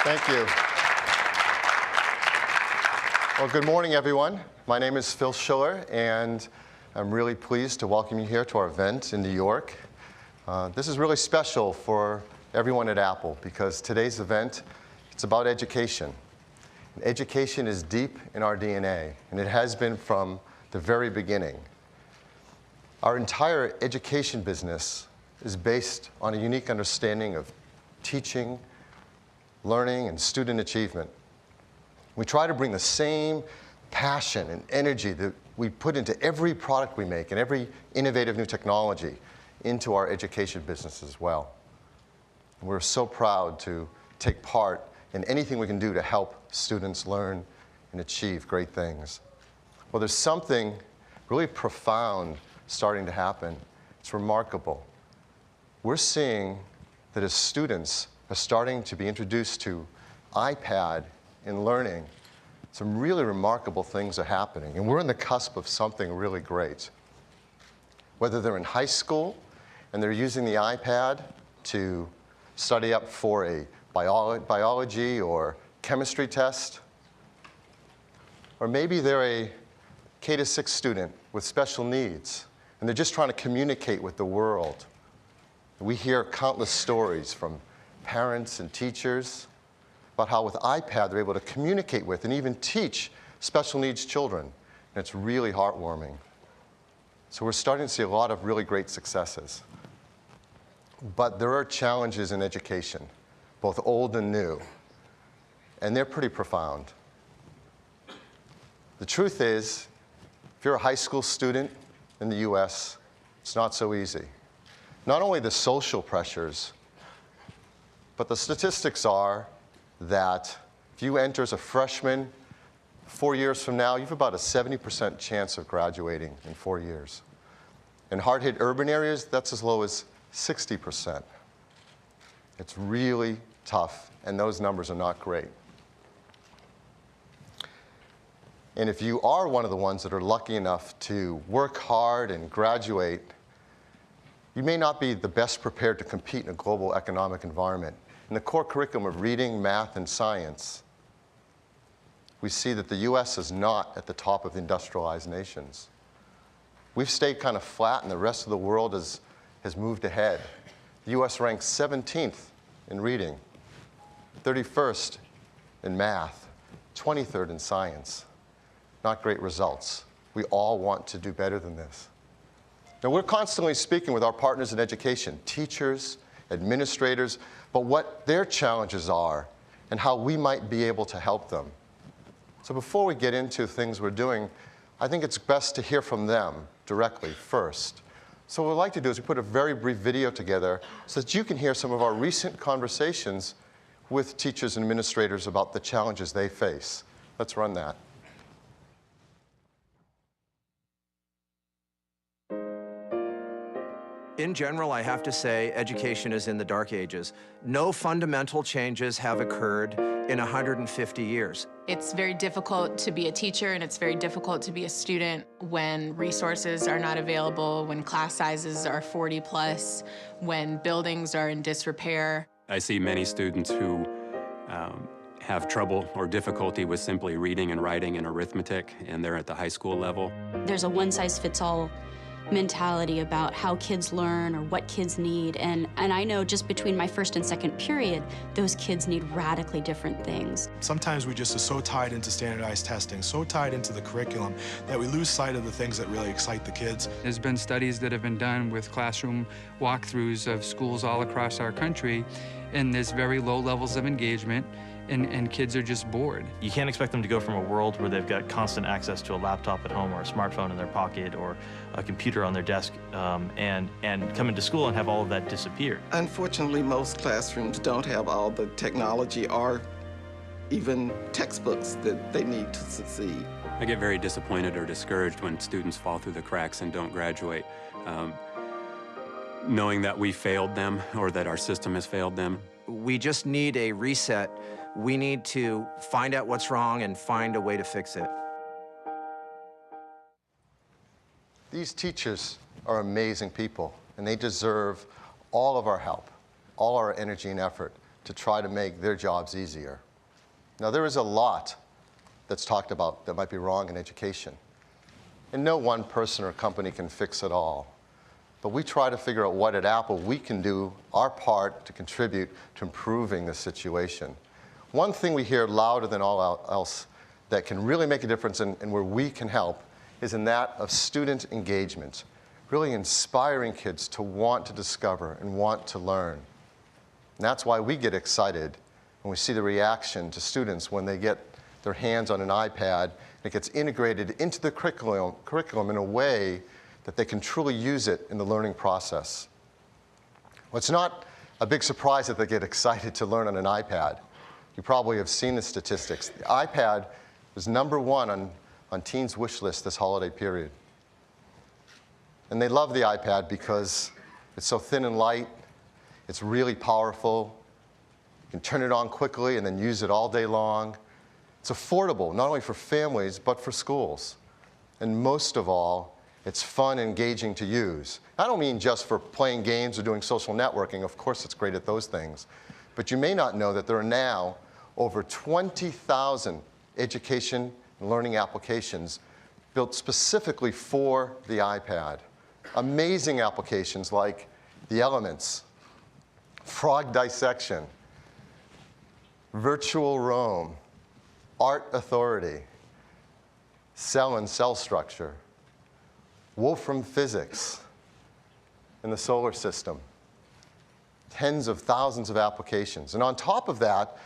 Thank you. Well, good morning, everyone. My name is Phil Schiller, and I'm really pleased to welcome you here to our event in New York. This is really special for everyone at Apple because today's event, it's about education. And education is deep in our DNA, and it has been from the very beginning. Our entire education business is based on a unique understanding of teaching, learning, and student achievement. We try to bring the same passion and energy that we put into every product we make and every innovative new technology into our education business as well. And we're so proud to take part in anything we can do to help students learn and achieve great things. Well, there's something really profound starting to happen. It's remarkable. We're seeing that as students are starting to be introduced to iPad and learning, some really remarkable things are happening. And we're on the cusp of something really great. Whether they're in high school and they're using the iPad to study up for a biology or chemistry test, or maybe they're a K-6 student with special needs and they're just trying to communicate with the world. We hear countless stories from parents and teachers about how with iPad they're able to communicate with and even teach special needs children. And it's really heartwarming. So we're starting to see a lot of really great successes. But there are challenges in education, both old and new. And they're pretty profound. The truth is, if you're a high school student in the US, it's not so easy. Not only the social pressures, but the statistics are that if you enter as a freshman 4 years from now, you have about a 70% chance of graduating in 4 years. In hard-hit urban areas, that's as low as 60%. It's really tough, and those numbers are not great. And if you are one of the ones that are lucky enough to work hard and graduate, you may not be the best prepared to compete in a global economic environment. In the core curriculum of reading, math, and science, we see that the US is not at the top of the industrialized nations. We've stayed kind of flat, and the rest of the world has moved ahead. The US ranks 17th in reading, 31st in math, 23rd in science. Not great results. We all want to do better than this. Now, we're constantly speaking with our partners in education, teachers, administrators, but what their challenges are and how we might be able to help them. So before we get into things we're doing, I think it's best to hear from them directly first. So what we'd like to do is we put a very brief video together so that you can hear some of our recent conversations with teachers and administrators about the challenges they face. Let's run that. In general, I have to say education is in the dark ages. No fundamental changes have occurred in 150 years. It's very difficult to be a teacher, and it's very difficult to be a student when resources are not available, when class sizes are 40 plus, when buildings are in disrepair. I see many students who have trouble or difficulty with simply reading and writing and arithmetic, and they're at the high school level. There's a one-size-fits-all mentality about how kids learn or what kids need. And I know just between my first and second period, those kids need radically different things. Sometimes we just are so tied into standardized testing, so tied into the curriculum, that we lose sight of the things that really excite the kids. There's been studies that have been done with classroom walkthroughs of schools all across our country, and there's very low levels of engagement. And kids are just bored. You can't expect them to go from a world where they've got constant access to a laptop at home or a smartphone in their pocket or a computer on their desk and come into school and have all of that disappear. Unfortunately, most classrooms don't have all the technology or even textbooks that they need to succeed. I get very disappointed or discouraged when students fall through the cracks and don't graduate. Knowing that we failed them or that our system has failed them. We just need a reset. We need to find out what's wrong and find a way to fix it. These teachers are amazing people, and they deserve all of our help, all our energy and effort to try to make their jobs easier. Now, there is a lot that's talked about that might be wrong in education. And no one person or company can fix it all. But we try to figure out what at Apple we can do our part to contribute to improving the situation. One thing we hear louder than all else that can really make a difference and where we can help is in that of student engagement, really inspiring kids to want to discover and want to learn. And that's why we get excited when we see the reaction to students when they get their hands on an iPad and it gets integrated into the curriculum in a way that they can truly use it in the learning process. Well, it's not a big surprise that they get excited to learn on an iPad. You probably have seen the statistics. The iPad was #1 on teens' wish list this holiday period. And they love the iPad because it's so thin and light, it's really powerful, you can turn it on quickly and then use it all day long. It's affordable, not only for families, but for schools. And most of all, it's fun and engaging to use. I don't mean just for playing games or doing social networking. Of course, it's great at those things. But you may not know that there are now over 20,000 education and learning applications built specifically for the iPad. Amazing applications like the Elements, Frog Dissection, Virtual Roam, Art Authority, Cell and Cell Structure, Wolfram Physics, and the solar system. Tens of thousands of applications. And on top of that,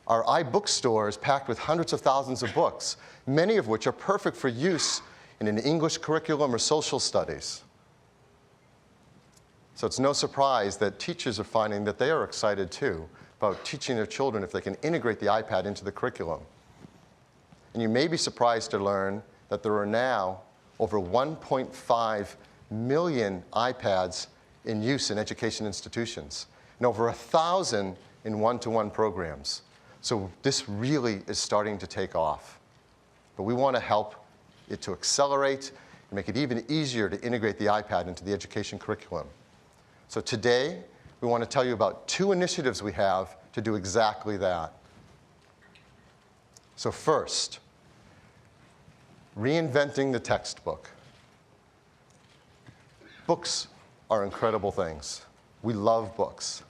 our iBookstore is packed with hundreds of thousands of books, many of which are perfect for use in an English curriculum or social studies. So it's no surprise that teachers are finding that they are excited too about teaching their children if they can integrate the iPad into the curriculum. And you may be surprised to learn that there are now over 1.5 million iPads in use in education institutions, and over 1,000 in one-to-one programs. So this really is starting to take off. But we want to help it to accelerate and make it even easier to integrate the iPad into the education curriculum. So today, we want to tell you about 2 initiatives we have to do exactly that. So first, reinventing the textbook. Books are incredible things. We love books.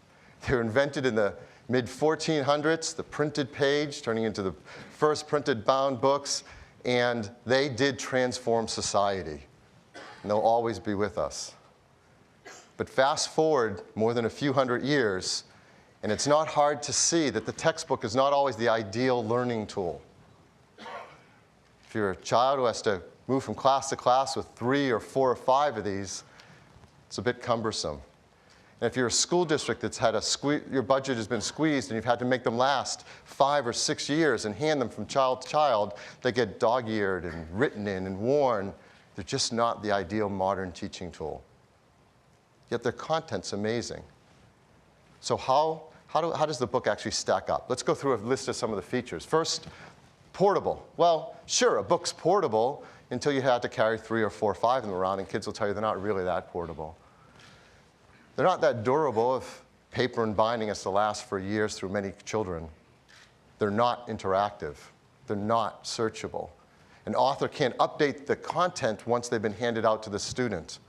They were invented in the mid-1400s, the printed page turning into the first printed bound books, and they did transform society. And they'll always be with us. But fast forward more than a few hundred years, and it's not hard to see that the textbook is not always the ideal learning tool. If you're a child who has to move from class to class with 3 or 4 or 5 of these, it's a bit cumbersome. And if you're a school district that's had your budget has been squeezed and you've had to make them last 5 or 6 years and hand them from child to child, they get dog-eared and written in and worn. They're just not the ideal modern teaching tool. Yet their content's amazing. So how does the book actually stack up? Let's go through a list of some of the features. First, portable. Well, sure, a book's portable until you have to carry 3 or 4 or 5 of them around, and kids will tell you they're not really that portable. They're not that durable if paper and binding has to last for years through many children. They're not interactive. They're not searchable. An author can't update the content once they've been handed out to the student.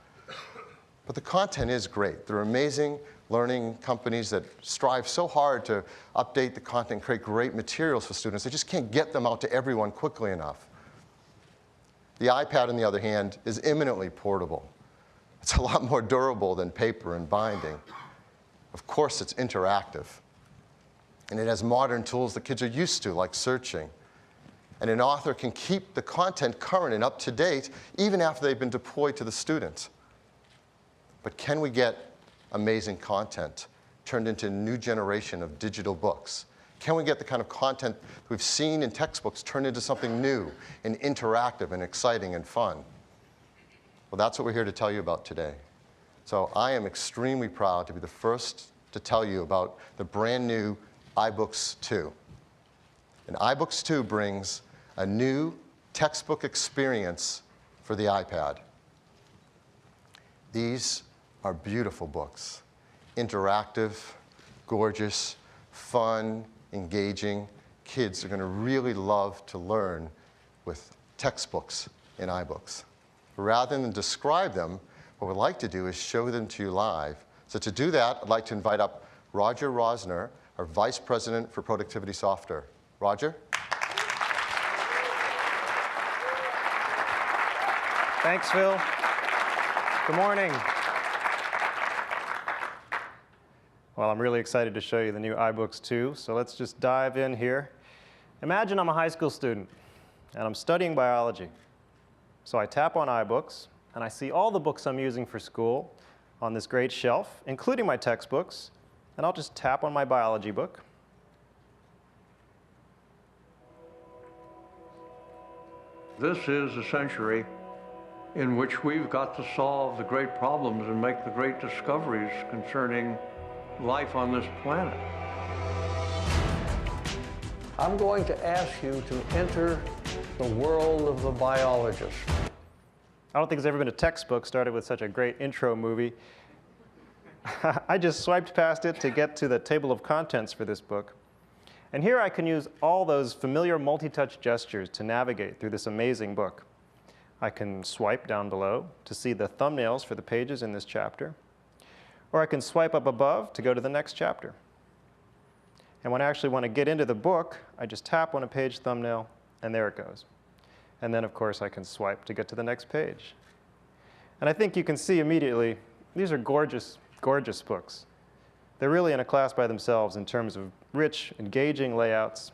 But the content is great. There are amazing learning companies that strive so hard to update the content and create great materials for students. They just can't get them out to everyone quickly enough. The iPad, on the other hand, is eminently portable. It's a lot more durable than paper and binding. Of course, it's interactive. And it has modern tools that kids are used to, like searching. And an author can keep the content current and up to date even after they've been deployed to the student. But can we get amazing content turned into a new generation of digital books? Can we get the kind of content we've seen in textbooks turned into something new and interactive and exciting and fun? Well, that's what we're here to tell you about today. So I am extremely proud to be the first to tell you about the brand new iBooks 2. And iBooks 2 brings a new textbook experience for the iPad. These are beautiful books, interactive, gorgeous, fun, engaging. Kids are going to really love to learn with textbooks and iBooks. Rather than describe them, what we'd like to do is show them to you live. So to do that, I'd like to invite up Roger Rosner, our Vice President for Productivity Software. Roger? Thanks, Phil. Good morning. Well, I'm really excited to show you the new iBooks 2, so let's just dive in here. Imagine I'm a high school student, and I'm studying biology. So I tap on iBooks, and I see all the books I'm using for school on this great shelf, including my textbooks, and I'll just tap on my biology book. This is a century in which we've got to solve the great problems and make the great discoveries concerning life on this planet. I'm going to ask you to enter the world of the biologist. I don't think there's ever been a textbook started with such a great intro movie. I just swiped past it to get to the table of contents for this book. And here I can use all those familiar multi-touch gestures to navigate through this amazing book. I can swipe down below to see the thumbnails for the pages in this chapter. Or I can swipe up above to go to the next chapter. And when I actually want to get into the book, I just tap on a page thumbnail, and there it goes. And then, of course, I can swipe to get to the next page. And I think you can see immediately, these are gorgeous, gorgeous books. They're really in a class by themselves in terms of rich, engaging layouts.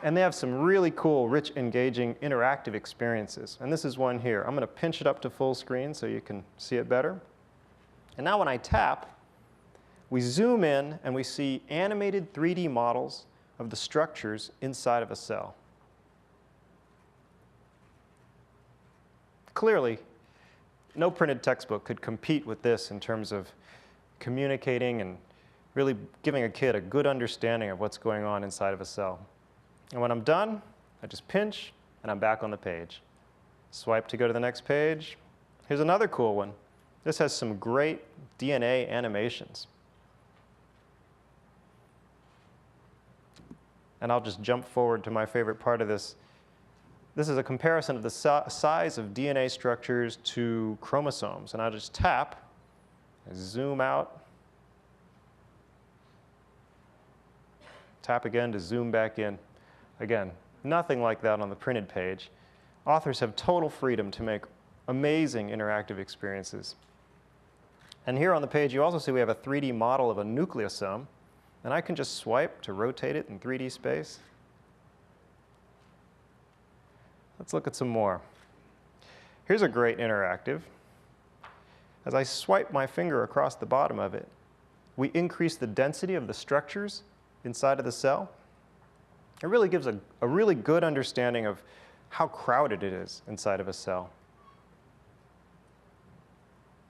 And they have some really cool, rich, engaging, interactive experiences. And this is one here. I'm going to pinch it up to full screen so you can see it better. And now when I tap, we zoom in and we see animated 3D models of the structures inside of a cell. Clearly, no printed textbook could compete with this in terms of communicating and really giving a kid a good understanding of what's going on inside of a cell. And when I'm done, I just pinch and I'm back on the page. Swipe to go to the next page. Here's another cool one. This has some great DNA animations. And I'll just jump forward to my favorite part of this. This is a comparison of the size of DNA structures to chromosomes. And I'll just tap, zoom out, tap again to zoom back in. Again, nothing like that on the printed page. Authors have total freedom to make amazing interactive experiences. And here on the page, you also see we have a 3D model of a nucleosome. And I can just swipe to rotate it in 3D space. Let's look at some more. Here's a great interactive. As I swipe my finger across the bottom of it, we increase the density of the structures inside of the cell. It really gives a really good understanding of how crowded it is inside of a cell.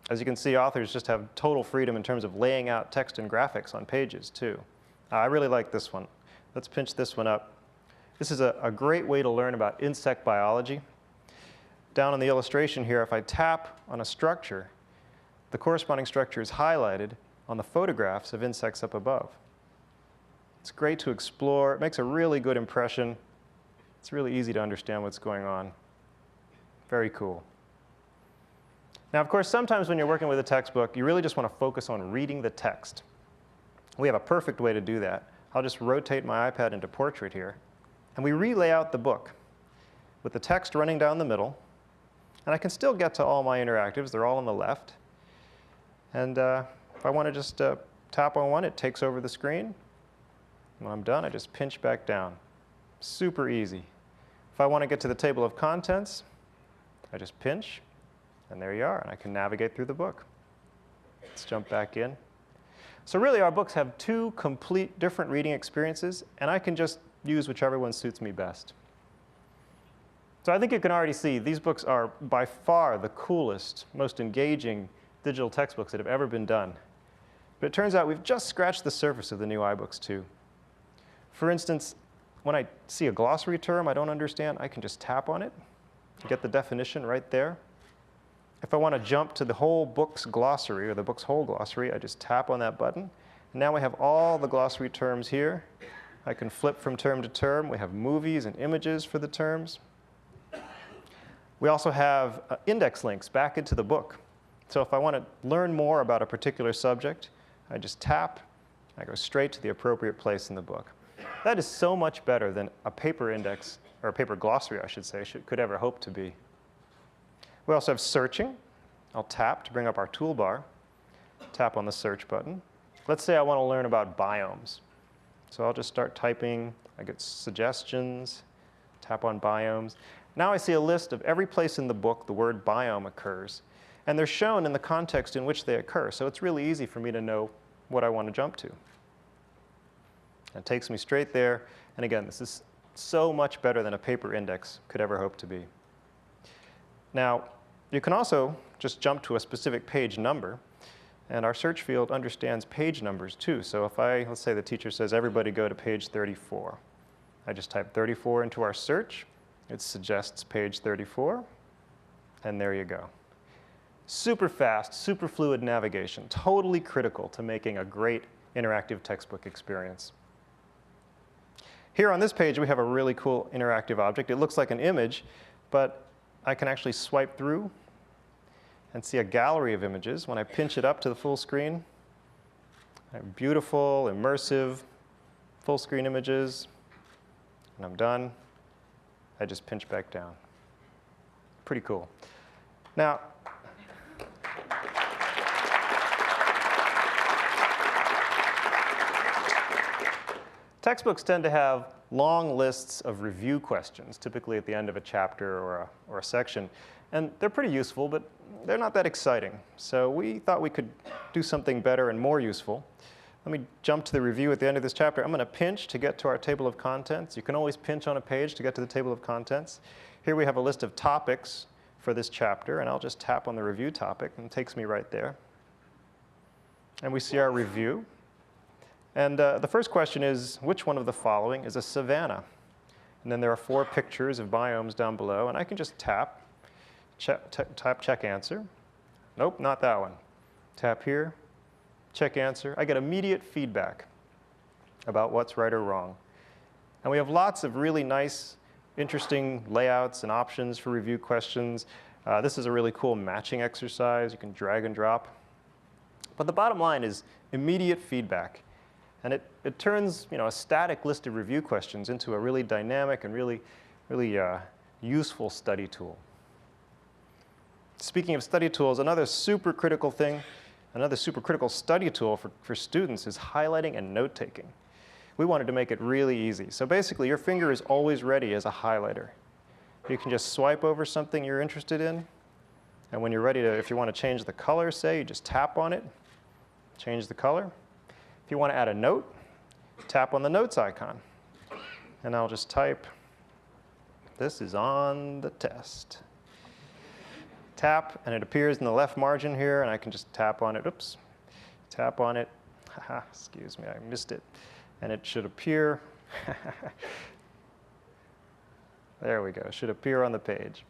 As you can see, authors just have total freedom in terms of laying out text and graphics on pages, too. I really like this one. Let's pinch this one up. This is a great way to learn about insect biology. Down in the illustration here, if I tap on a structure, the corresponding structure is highlighted on the photographs of insects up above. It's great to explore. It makes a really good impression. It's really easy to understand what's going on. Very cool. Now, of course, sometimes when you're working with a textbook, you really just want to focus on reading the text. We have a perfect way to do that. I'll just rotate my iPad into portrait here. And we relay out the book with the text running down the middle. And I can still get to all my interactives. They're all on the left. And if I want to just tap on one, it takes over the screen. When I'm done, I just pinch back down. Super easy. If I want to get to the table of contents, I just pinch. And there you are, and I can navigate through the book. Let's jump back in. So really, our books have two complete different reading experiences, and I can just use whichever one suits me best. So I think you can already see these books are by far the coolest, most engaging digital textbooks that have ever been done. But it turns out we've just scratched the surface of the new iBooks 2. For instance, when I see a glossary term I don't understand, I can just tap on it to get the definition right there. If I want to jump to the whole book's glossary or the book's whole glossary, I just tap on that button, Now we have all the glossary terms here. I can flip from term to term. We have movies and images for the terms. We also have index links back into the book. So if I want to learn more about a particular subject, I just tap, I go straight to the appropriate place in the book. That is so much better than a paper index, or a paper glossary, I should say, could ever hope to be. We also have searching. I'll tap to bring up our toolbar. Tap on the search button. Let's say I want to learn about biomes. So I'll just start typing. I get suggestions. Tap on biomes. Now I see a list of every place in the book the word biome occurs. And they're shown in the context in which they occur. So it's really easy for me to know what I want to jump to. It takes me straight there. And again, this is so much better than a paper index could ever hope to be. Now, you can also just jump to a specific page number. And our search field understands page numbers too. So if let's say the teacher says, everybody go to page 34. I just type 34 into our search. It suggests page 34. And there you go. Super fast, super fluid navigation, totally critical to making a great interactive textbook experience. Here on this page, we have a really cool interactive object. It looks like an image, but I can actually swipe through and see a gallery of images. When I pinch it up to the full screen, I have beautiful, immersive, full screen images. And I'm done. I just pinch back down. Pretty cool. Now, textbooks tend to have long lists of review questions, typically at the end of a chapter or a section. And they're pretty useful, but they're not that exciting. So we thought we could do something better and more useful. Let me jump to the review at the end of this chapter. I'm going to pinch to get to our table of contents. You can always pinch on a page to get to the table of contents. Here we have a list of topics for this chapter, and I'll just tap on the review topic, and it takes me right there. And we see our review. And the first question is, which one of the following is a savanna? And then there are 4 pictures of biomes down below, and I can just tap, check answer. Nope, not that one. Tap here, check answer. I get immediate feedback about what's right or wrong. And we have lots of really nice, interesting layouts and options for review questions. This is a really cool matching exercise. You can drag and drop. But the bottom line is immediate feedback. And it turns a static list of review questions into a really dynamic and really useful study tool. Speaking of study tools, another super critical study tool for students is highlighting and note-taking. We wanted to make it really easy. So basically, your finger is always ready as a highlighter. You can just swipe over something you're interested in. And when you're ready to, if you want to change the color, say, you just tap on it, change the color. If you want to add a note, tap on the notes icon. And I'll just type, "This is on the test." Tap, and it appears in the left margin here, and I can just tap on it. Oops. Tap on it. Haha, excuse me, I missed it. And it should appear. There we go. It should appear on the page.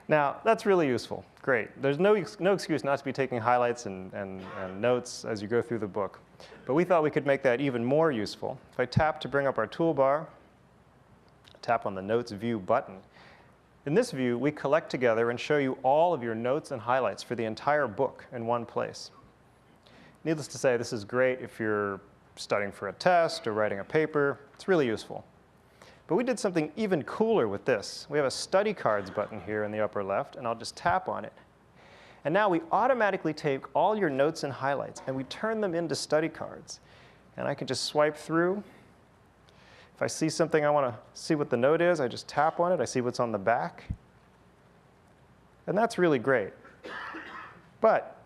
Now, that's really useful. Great. There's no excuse not to be taking highlights and notes as you go through the book. But we thought we could make that even more useful. If I tap to bring up our toolbar, tap on the Notes View button. In this view, we collect together and show you all of your notes and highlights for the entire book in one place. Needless to say, this is great if you're studying for a test or writing a paper. It's really useful. But we did something even cooler with this. We have a Study Cards button here in the upper left, and I'll just tap on it. And now we automatically take all your notes and highlights, and we turn them into study cards. And I can just swipe through. If I see something I want to see what the note is, I just tap on it. I see what's on the back. And that's really great. But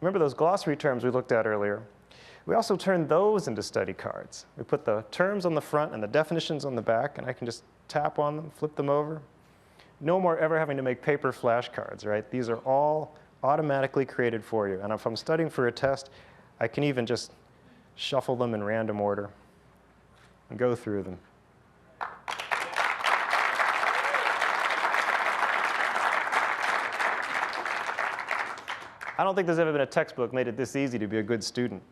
remember those glossary terms we looked at earlier? We also turn those into study cards. We put the terms on the front and the definitions on the back, and I can just tap on them, flip them over. No more ever having to make paper flashcards, right? These are all automatically created for you. And if I'm studying for a test, I can even just shuffle them in random order and go through them. I don't think there's ever been a textbook made it this easy to be a good student.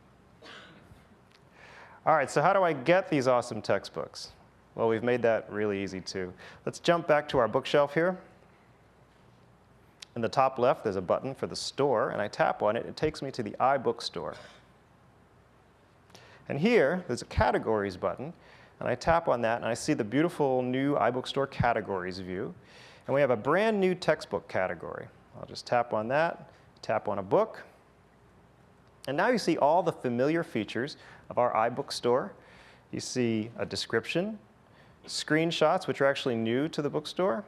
All right, so how do I get these awesome textbooks? Well, we've made that really easy too. Let's jump back to our bookshelf here. In the top left, there's a button for the store, and I tap on it. It takes me to the iBook store. And here, there's a categories button, and I tap on that, and I see the beautiful new iBook store categories view. And we have a brand new textbook category. I'll just tap on that, tap on a book. And now you see all the familiar features of our iBook store. You see a description, screenshots, which are actually new to the bookstore.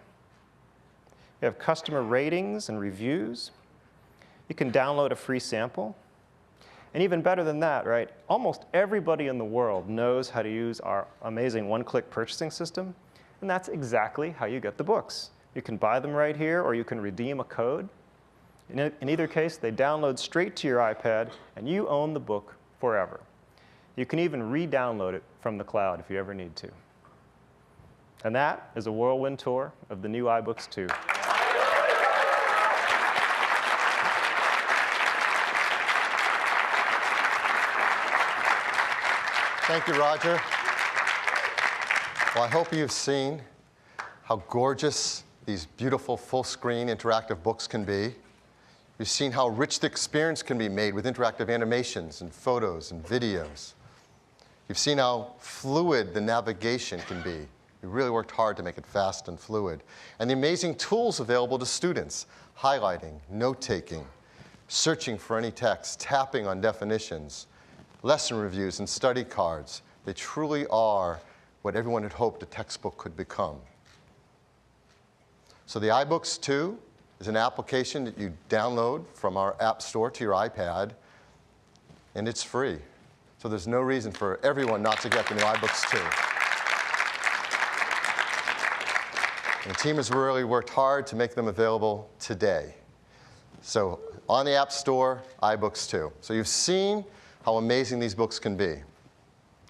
We have customer ratings and reviews. You can download a free sample. And even better than that, right? Almost everybody in the world knows how to use our amazing one-click purchasing system. And that's exactly how you get the books. You can buy them right here, or you can redeem a code. In either case, they download straight to your iPad, and you own the book forever. You can even re-download it from the cloud if you ever need to. And that is a whirlwind tour of the new iBooks 2. Thank you, Roger. Well, I hope you've seen how gorgeous these beautiful full-screen interactive books can be. You've seen how rich the experience can be made with interactive animations and photos and videos. You've seen how fluid the navigation can be. We really worked hard to make it fast and fluid. And the amazing tools available to students, highlighting, note-taking, searching for any text, tapping on definitions, lesson reviews and study cards. They truly are what everyone had hoped a textbook could become. So the iBooks 2 is an application that you download from our App Store to your iPad, and it's free. So there's no reason for everyone not to get the new iBooks 2. And the team has really worked hard to make them available today. So on the App Store, iBooks 2. So you've seen how amazing these books can be.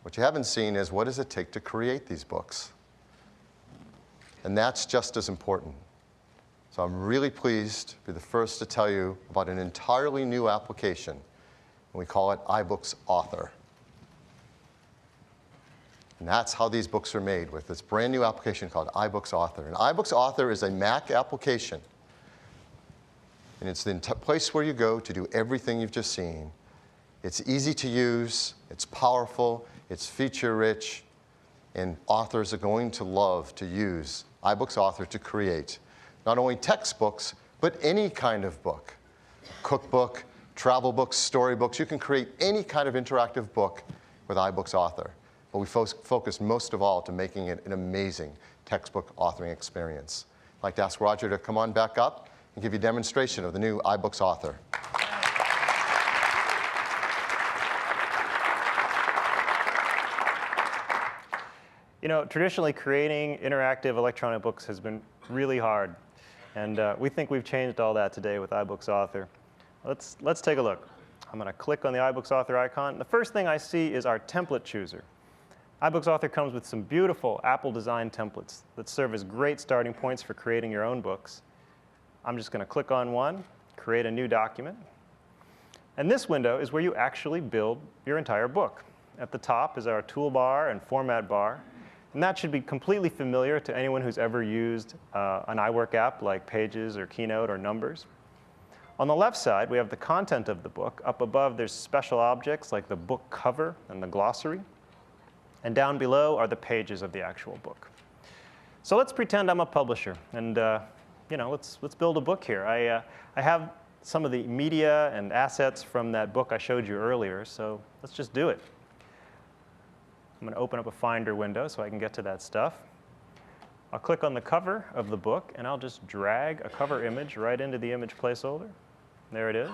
What you haven't seen is what does it take to create these books? And that's just as important. So I'm really pleased to be the first to tell you about an entirely new application, and we call it iBooks Author. And that's how these books are made, with this brand new application called iBooks Author. And iBooks Author is a Mac application. And it's the place where you go to do everything you've just seen. It's easy to use, it's powerful, it's feature-rich, and authors are going to love to use iBooks Author to create not only textbooks, but any kind of book. Cookbook, travel books, storybooks. You can create any kind of interactive book with iBooks Author. But we focus most of all to making it an amazing textbook authoring experience. I'd like to ask Roger to come on back up and give you a demonstration of the new iBooks Author. You know, traditionally creating interactive electronic books has been really hard. And we think we've changed all that today with iBooks Author. Let's take a look. I'm going to click on the iBooks Author icon. The first thing I see is our template chooser. iBooks Author comes with some beautiful Apple-designed templates that serve as great starting points for creating your own books. I'm just going to click on one, create a new document. And this window is where you actually build your entire book. At the top is our toolbar and format bar. And that should be completely familiar to anyone who's ever used an iWork app like Pages or Keynote or Numbers. On the left side, we have the content of the book. Up above, there's special objects like the book cover and the glossary. And down below are the pages of the actual book. So let's pretend I'm a publisher, and let's build a book here. I have some of the media and assets from that book I showed you earlier, so let's just do it. I'm going to open up a Finder window so I can get to that stuff. I'll click on the cover of the book, and I'll just drag a cover image right into the image placeholder. There it is.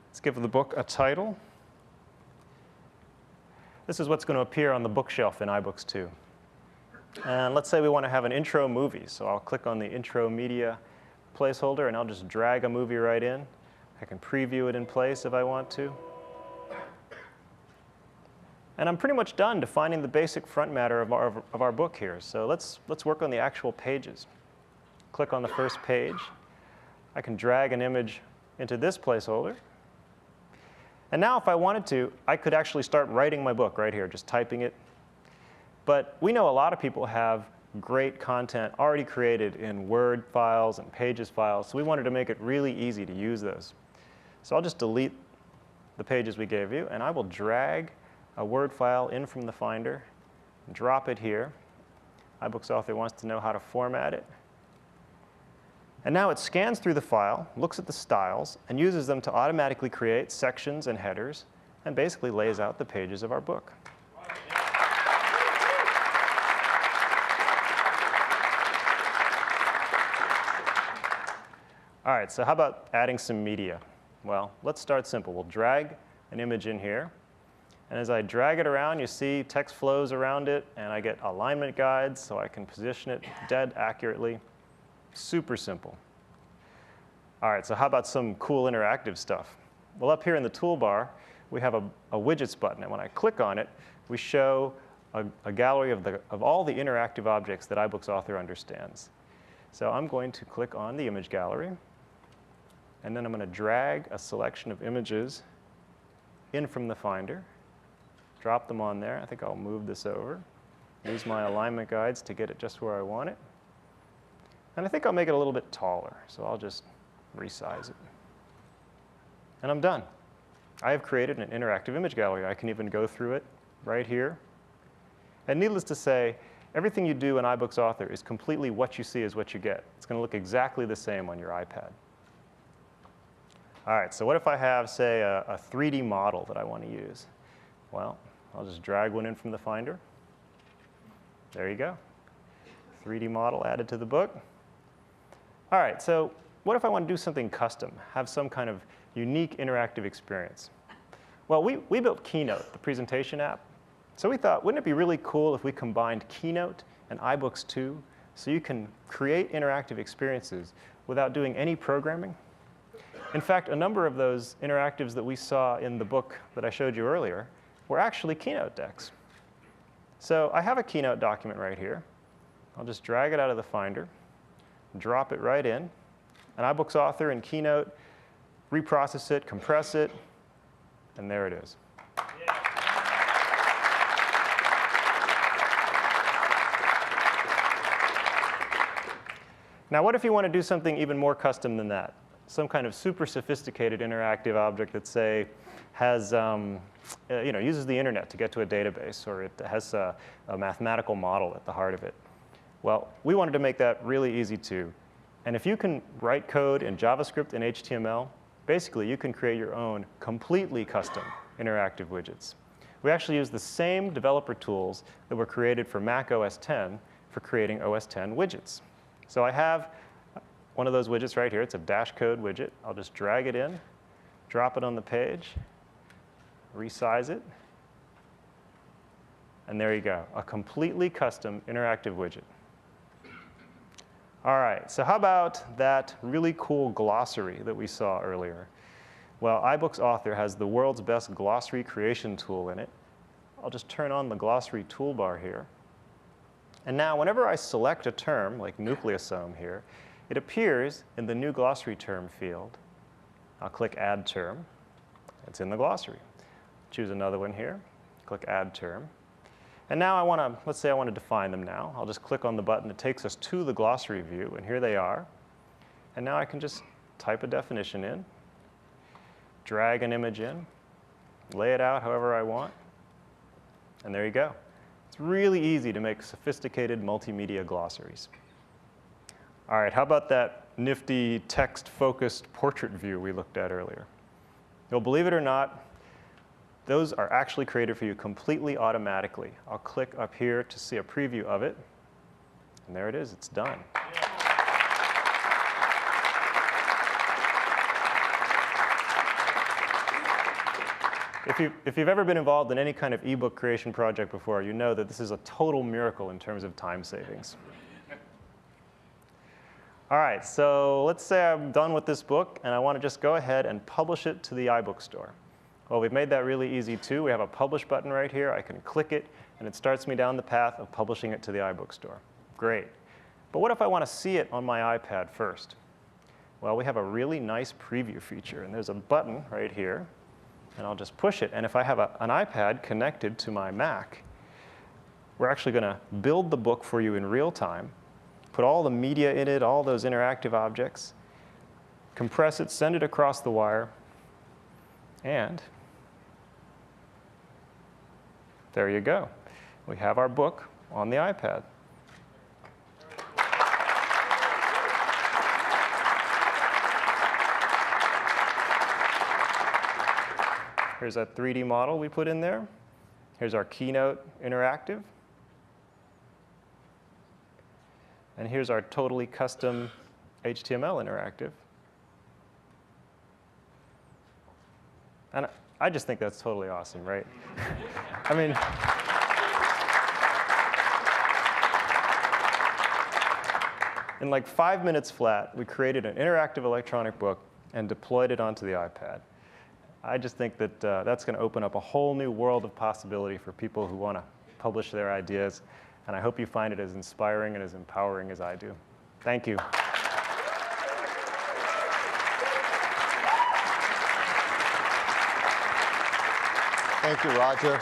Let's give the book a title. This is what's going to appear on the bookshelf in iBooks 2. And let's say we want to have an intro movie. So I'll click on the intro media placeholder, and I'll just drag a movie right in. I can preview it in place if I want to. And I'm pretty much done defining the basic front matter of our book here. So let's work on the actual pages. Click on the first page. I can drag an image into this placeholder. And now if I wanted to, I could actually start writing my book right here, just typing it. But we know a lot of people have great content already created in Word files and Pages files, so we wanted to make it really easy to use those. So I'll just delete the pages we gave you, and I will drag a Word file in from the Finder, drop it here. iBooks Author wants to know how to format it. And now it scans through the file, looks at the styles, and uses them to automatically create sections and headers, and basically lays out the pages of our book. All right, so how about adding some media? Well, let's start simple. We'll drag an image in here. And as I drag it around, you see text flows around it, and I get alignment guides so I can position it dead accurately. Super simple. All right, so how about some cool interactive stuff? Well, up here in the toolbar, we have a widgets button, and when I click on it, we show a gallery of all the interactive objects that iBooks Author understands. So I'm going to click on the image gallery, and then I'm going to drag a selection of images in from the Finder, drop them on there. I think I'll move this over, use my alignment guides to get it just where I want it. And I think I'll make it a little bit taller, so I'll just resize it. And I'm done. I have created an interactive image gallery. I can even go through it right here. And needless to say, everything you do in iBooks Author is completely what you see is what you get. It's going to look exactly the same on your iPad. All right, so what if I have, say, a 3D model that I want to use? Well, I'll just drag one in from the Finder. There you go. 3D model added to the book. All right, so what if I want to do something custom, have some kind of unique interactive experience? Well, we built Keynote, the presentation app. So we thought, wouldn't it be really cool if we combined Keynote and iBooks too, so you can create interactive experiences without doing any programming? In fact, a number of those interactives that we saw in the book that I showed you earlier were actually Keynote decks. So I have a Keynote document right here. I'll just drag it out of the Finder, drop it right in, and iBooks Author and Keynote reprocess it, compress it, and there it is. Now, what if you want to do something even more custom than that? Some kind of super sophisticated interactive object that, say, has, uses the internet to get to a database, or it has a mathematical model at the heart of it. Well, we wanted to make that really easy too. And if you can write code in JavaScript and HTML, basically you can create your own completely custom interactive widgets. We actually use the same developer tools that were created for Mac OS X for creating OS X widgets. So I have one of those widgets right here. It's a dash code widget. I'll just drag it in, drop it on the page, resize it, and there you go, a completely custom interactive widget. All right, so how about that really cool glossary that we saw earlier? Well, iBooks Author has the world's best glossary creation tool in it. I'll just turn on the glossary toolbar here. And now whenever I select a term, like nucleosome here, it appears in the new glossary term field. I'll click Add Term. It's in the glossary. Choose another one here, click Add Term. And now let's say I want to define them now. I'll just click on the button that takes us to the glossary view, and here they are. And now I can just type a definition in, drag an image in, lay it out however I want, and there you go. It's really easy to make sophisticated multimedia glossaries. All right, how about that nifty text-focused portrait view we looked at earlier? You'll believe it or not, those are actually created for you completely automatically. I'll click up here to see a preview of it, and there it is, it's done. If you've ever been involved in any kind of ebook creation project before, you know that this is a total miracle in terms of time savings. All right, so let's say I'm done with this book, and I want to just go ahead and publish it to the iBook store. Well, we've made that really easy, too. We have a Publish button right here. I can click it, and it starts me down the path of publishing it to the iBook store. Great. But what if I want to see it on my iPad first? Well, we have a really nice preview feature, and there's a button right here. and I'll just push it. And if I have an iPad connected to my Mac, we're actually going to build the book for you in real time, put all the media in it, all those interactive objects, compress it, send it across the wire, and there you go. We have our book on the iPad. Here's a 3D model we put in there. Here's our Keynote Interactive. And here's our totally custom HTML interactive. And I just think that's totally awesome, right? I mean, in like 5 minutes flat, we created an interactive electronic book and deployed it onto the iPad. I just think that that's going to open up a whole new world of possibility for people who want to publish their ideas. And I hope you find it as inspiring and as empowering as I do. Thank you. Thank you, Roger.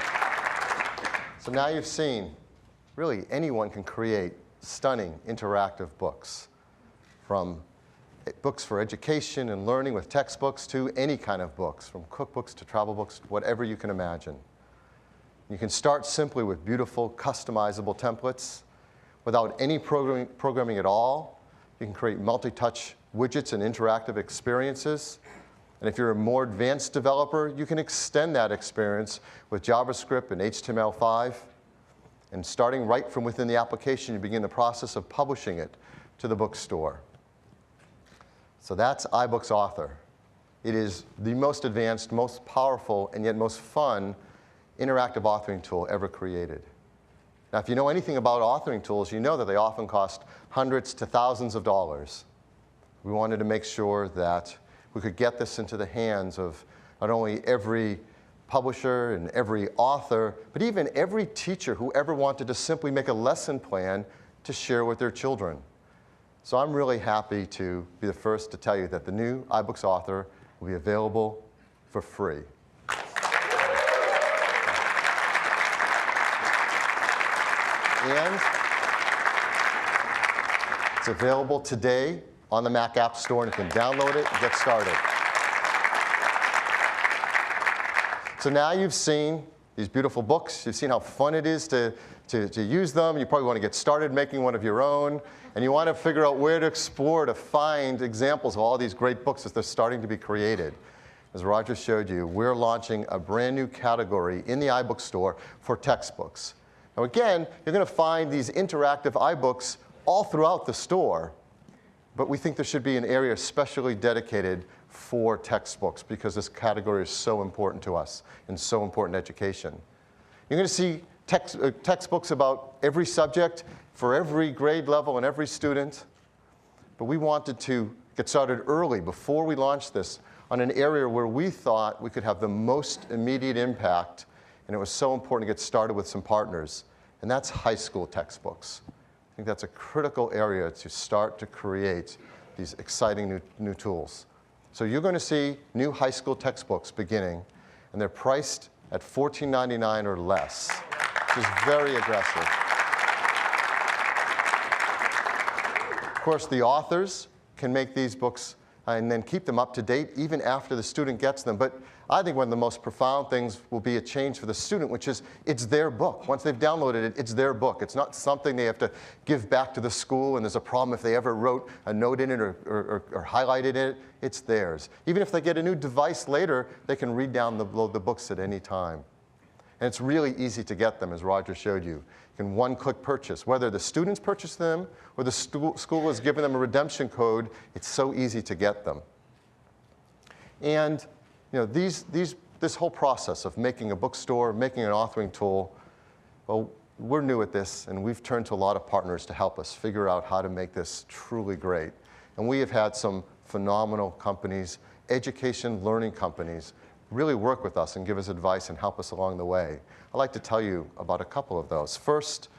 So now you've seen, really anyone can create stunning interactive books, from books for education and learning with textbooks to any kind of books, from cookbooks to travel books, whatever you can imagine. You can start simply with beautiful, customizable templates. Without any programming at all, you can create multi-touch widgets and interactive experiences. And if you're a more advanced developer, you can extend that experience with JavaScript and HTML5. And starting right from within the application, you begin the process of publishing it to the bookstore. So that's iBooks Author. It is the most advanced, most powerful, and yet most fun interactive authoring tool ever created. Now, if you know anything about authoring tools, you know that they often cost hundreds to thousands of dollars. We wanted to make sure that we could get this into the hands of not only every publisher and every author, but even every teacher who ever wanted to simply make a lesson plan to share with their children. So I'm really happy to be the first to tell you that the new iBooks Author will be available for free. And it's available today on the Mac App Store, and you can download it and get started. So now you've seen these beautiful books. You've seen how fun it is to use them. You probably want to get started making one of your own. And you want to figure out where to explore to find examples of all these great books as they're starting to be created. As Roger showed you, we're launching a brand new category in the iBook store for textbooks. Now again, you're going to find these interactive iBooks all throughout the store. But we think there should be an area especially dedicated for textbooks because this category is so important to us and so important to education. You're going to see textbooks about every subject for every grade level and every student. But we wanted to get started early before we launched this on an area where we thought we could have the most immediate impact, and it was so important to get started with some partners, and that's high school textbooks. I think that's a critical area to start to create these exciting new tools. So you're going to see new high school textbooks beginning, and they're priced at $14.99 or less, which is very aggressive. Of course, the authors can make these books and then keep them up to date even after the student gets them. But I think one of the most profound things will be a change for the student, which is it's their book. Once they've downloaded it, it's their book. It's not something they have to give back to the school, and there's a problem if they ever wrote a note in it or highlighted it. It's theirs. Even if they get a new device later, they can read down the books at any time. And it's really easy to get them, as Roger showed you. You can one-click purchase. Whether the students purchase them or the school has given them a redemption code, it's so easy to get them. And you know, this whole process of making a bookstore, making an authoring tool, well, we're new at this, and we've turned to a lot of partners to help us figure out how to make this truly great. And we have had some phenomenal companies, education learning companies, really work with us and give us advice and help us along the way. I'd like to tell you about a couple of those. First,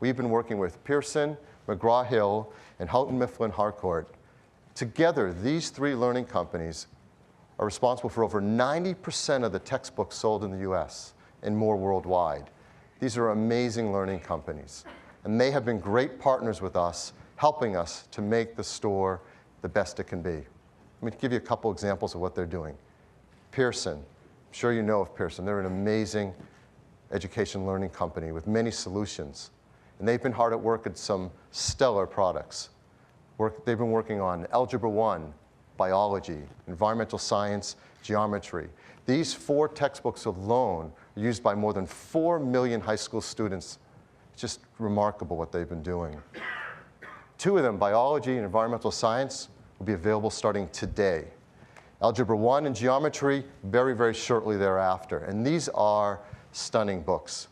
we've been working with Pearson, McGraw-Hill, and Houghton Mifflin Harcourt. Together, these three learning companies are responsible for over 90% of the textbooks sold in the US and more worldwide. These are amazing learning companies, and they have been great partners with us, helping us to make the store the best it can be. Let me give you a couple examples of what they're doing. Pearson, I'm sure you know of Pearson. They're an amazing education learning company with many solutions. And they've been hard at work at some stellar products. They've been working on Algebra 1, biology, environmental science, geometry. These 4 textbooks alone are used by more than 4 million high school students. It's just remarkable what they've been doing. 2 of them, biology and environmental science, will be available starting today. Algebra 1 and geometry very, very shortly thereafter. And these are stunning books.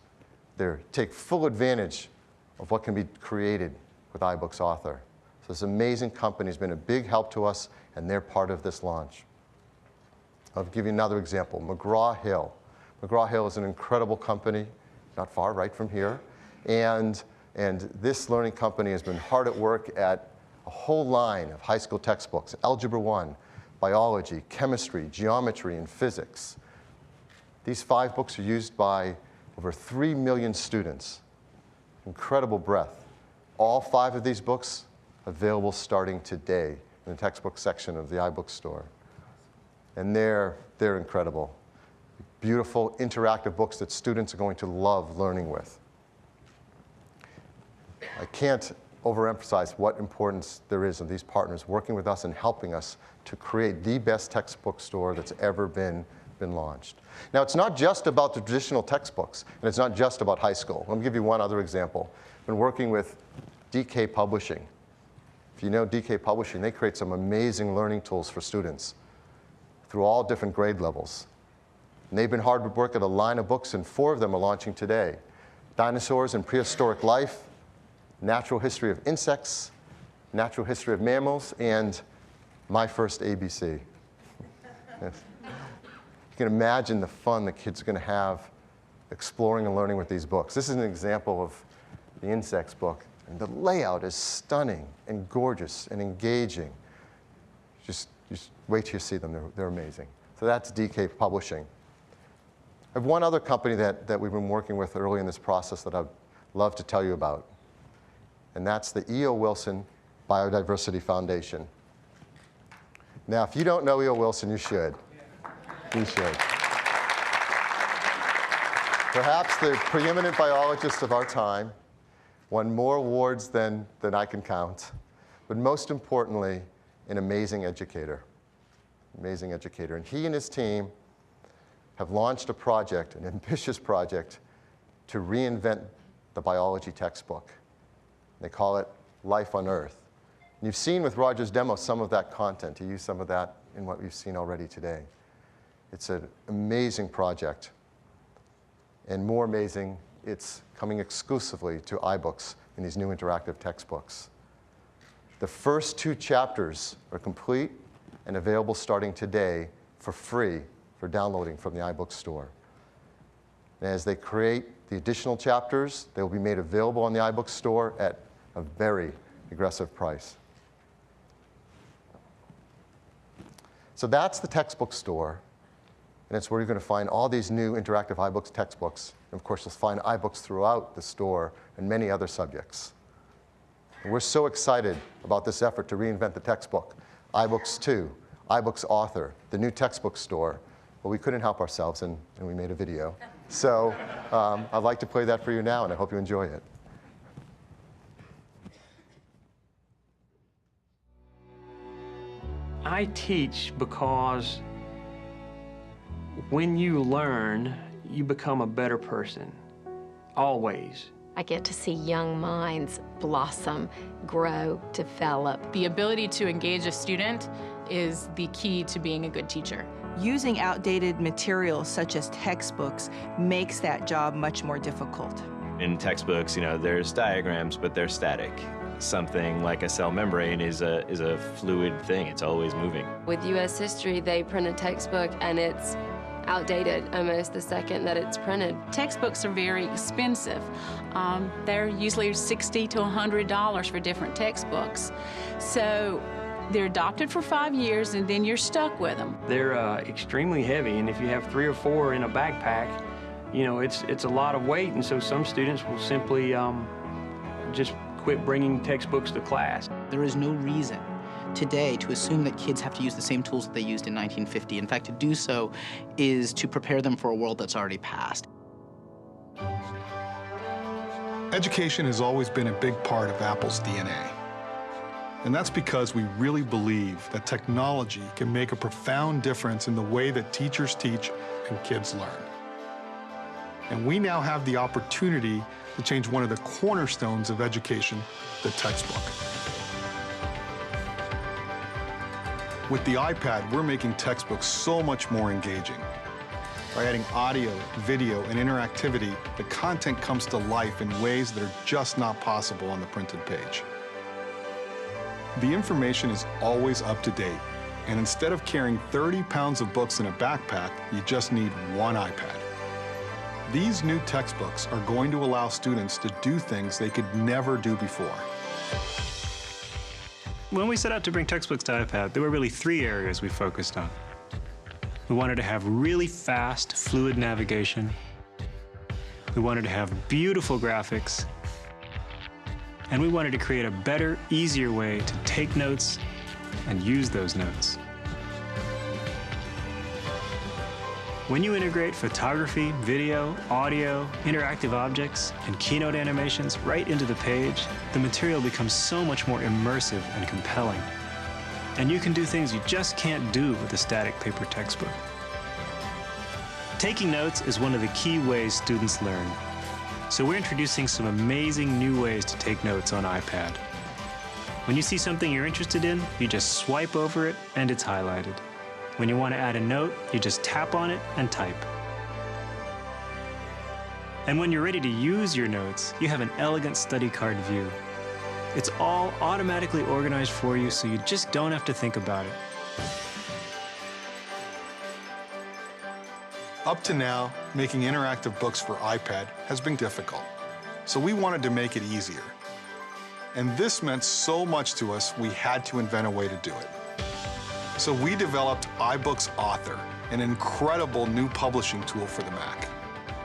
They take full advantage of what can be created with iBooks Author. So this amazing company has been a big help to us, and they're part of this launch. I'll give you another example, McGraw-Hill. McGraw-Hill is an incredible company, not far right from here. And this learning company has been hard at work at a whole line of high school textbooks, Algebra 1, biology, chemistry, geometry, and physics. These 5 books are used by over 3 million students. Incredible breadth. All 5 of these books available starting today in the textbook section of the iBooks store. And they're incredible. Beautiful, interactive books that students are going to love learning with. I can't overemphasize what importance there is of these partners working with us and helping us to create the best textbook store that's ever been launched. Now, it's not just about the traditional textbooks, and it's not just about high school. Let me give you one other example. I've been working with DK Publishing. If you know DK Publishing, they create some amazing learning tools for students through all different grade levels. And they've been hard at work at a line of books, and 4 of them are launching today. Dinosaurs and Prehistoric Life, Natural History of Insects, Natural History of Mammals, and My First ABC. Yes. You can imagine the fun the kids are going to have exploring and learning with these books. This is an example of the insects book, and the layout is stunning and gorgeous and engaging. Just wait till you see them. They're amazing. So that's DK Publishing. I have one other company that we've been working with early in this process that I'd love to tell you about, and that's the E.O. Wilson Biodiversity Foundation. Now, if you don't know E.O. Wilson, you should. You should. Perhaps the preeminent biologist of our time, won more awards than I can count, but most importantly, an amazing educator. Amazing educator. And he and his team have launched a project, an ambitious project, to reinvent the biology textbook. They call it Life on Earth. And you've seen with Roger's demo some of that content. He used some of that in what we've seen already today. It's an amazing project. And more amazing, it's coming exclusively to iBooks in these new interactive textbooks. The first 2 chapters are complete and available starting today for free for downloading from the iBooks store. And as they create the additional chapters, they will be made available on the iBooks store at a very aggressive price. So that's the textbook store, and it's where you're going to find all these new interactive iBooks textbooks. And of course, you'll find iBooks throughout the store and many other subjects. And we're so excited about this effort to reinvent the textbook. iBooks 2, iBooks Author, the new textbook store. Well, we couldn't help ourselves, and we made a video. So I'd like to play that for you now, and I hope you enjoy it. I teach because when you learn, you become a better person, always. I get to see young minds blossom, grow, develop. The ability to engage a student is the key to being a good teacher. Using outdated materials such as textbooks makes that job much more difficult. In textbooks, there's diagrams, but they're static. Something like a cell membrane is a fluid thing. It's always moving. With U.S. history, they print a textbook and it's outdated almost the second that it's printed. Textbooks are very expensive. They're usually $60 to $100 for different textbooks. So They're adopted for 5 years, and then you're stuck with them. They're extremely heavy, and if you have 3 or 4 in a backpack, you know, it's a lot of weight, and so some students will simply just quit bringing textbooks to class. There is no reason today to assume that kids have to use the same tools that they used in 1950. In fact, to do so is to prepare them for a world that's already passed. Education has always been a big part of Apple's DNA. And that's because we really believe that technology can make a profound difference in the way that teachers teach and kids learn. And we now have the opportunity to change one of the cornerstones of education, the textbook. With the iPad, we're making textbooks so much more engaging. By adding audio, video, and interactivity, the content comes to life in ways that are just not possible on the printed page. The information is always up to date, and instead of carrying 30 pounds of books in a backpack, you just need one iPad. These new textbooks are going to allow students to do things they could never do before. When we set out to bring textbooks to iPad, there were really 3 areas we focused on. We wanted to have really fast, fluid navigation. We wanted to have beautiful graphics. And we wanted to create a better, easier way to take notes and use those notes. When you integrate photography, video, audio, interactive objects, and keynote animations right into the page, the material becomes so much more immersive and compelling. And you can do things you just can't do with a static paper textbook. Taking notes is one of the key ways students learn. So we're introducing some amazing new ways to take notes on iPad. When you see something you're interested in, you just swipe over it and it's highlighted. When you want to add a note, you just tap on it and type. And when you're ready to use your notes, you have an elegant study card view. It's all automatically organized for you, so you just don't have to think about it. Up to now, making interactive books for iPad has been difficult, so we wanted to make it easier. And this meant so much to us, we had to invent a way to do it. So we developed iBooks Author, an incredible new publishing tool for the Mac.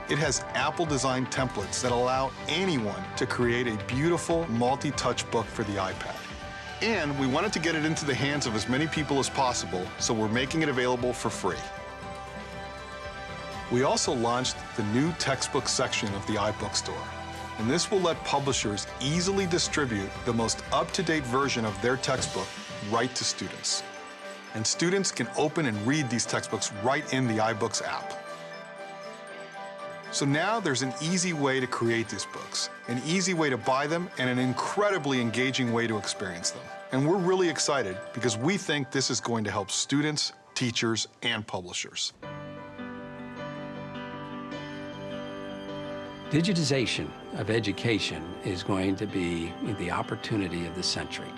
It has Apple-designed templates that allow anyone to create a beautiful multi-touch book for the iPad. And we wanted to get it into the hands of as many people as possible, so we're making it available for free. We also launched the new textbook section of the iBook Store, and this will let publishers easily distribute the most up-to-date version of their textbook right to students. And students can open and read these textbooks right in the iBooks app. So now there's an easy way to create these books, an easy way to buy them, and an incredibly engaging way to experience them. And we're really excited because we think this is going to help students, teachers, and publishers. Digitization of education is going to be the opportunity of the century.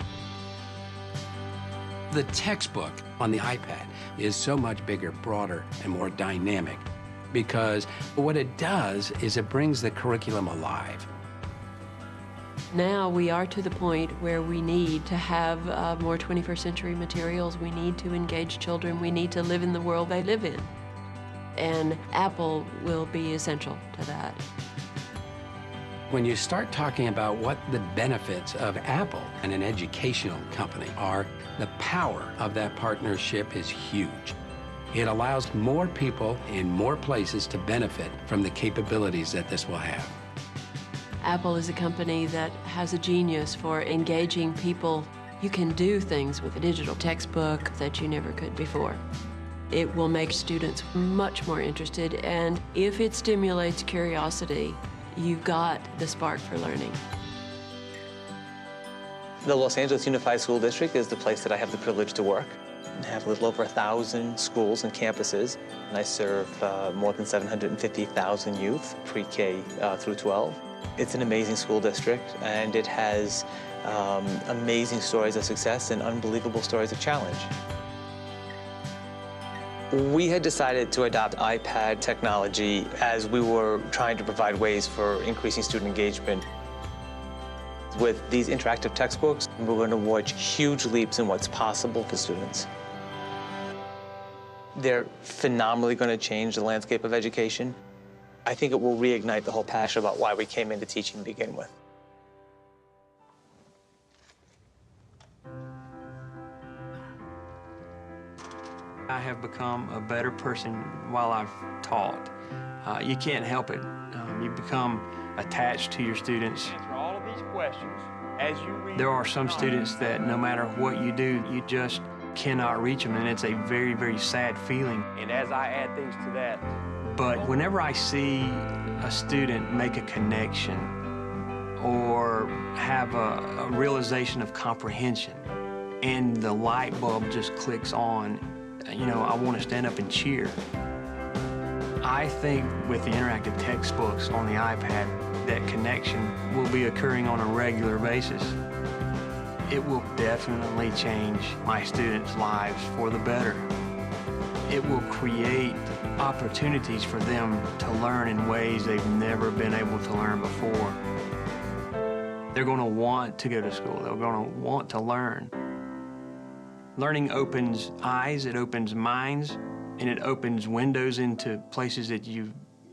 The textbook on the iPad is so much bigger, broader, and more dynamic because what it does is it brings the curriculum alive. Now we are to the point where we need to have more 21st century materials. We need to engage children. We need to live in the world they live in. And Apple will be essential to that. When you start talking about what the benefits of Apple and an educational company are, the power of that partnership is huge. It allows more people in more places to benefit from the capabilities that this will have. Apple is a company that has a genius for engaging people. You can do things with a digital textbook that you never could before. It will make students much more interested, and if it stimulates curiosity, you've got the spark for learning. The Los Angeles Unified School District is the place that I have the privilege to work. I have a little over 1,000 schools and campuses, and I serve more than 750,000 youth, pre-K through 12. It's an amazing school district, and it has amazing stories of success and unbelievable stories of challenge. We had decided to adopt iPad technology as we were trying to provide ways for increasing student engagement. With these interactive textbooks, we're going to watch huge leaps in what's possible for students. They're phenomenally going to change the landscape of education. I think it will reignite the whole passion about why we came into teaching to begin with. I have become a better person while I've taught. You can't help it. You become attached to your students. Answer all of these questions as you read. There are some students that no matter what you do, you just cannot reach them, and it's a very, very sad feeling. And as I add things to that, But whenever I see a student make a connection or have a realization of comprehension and the light bulb just clicks on, you know, I want to stand up and cheer. I think with the interactive textbooks on the iPad, that connection will be occurring on a regular basis. It will definitely change my students' lives for the better. It will create opportunities for them to learn in ways they've never been able to learn before. They're going to want to go to school. They're going to want to learn. Learning opens eyes, it opens minds, and it opens windows into places that you've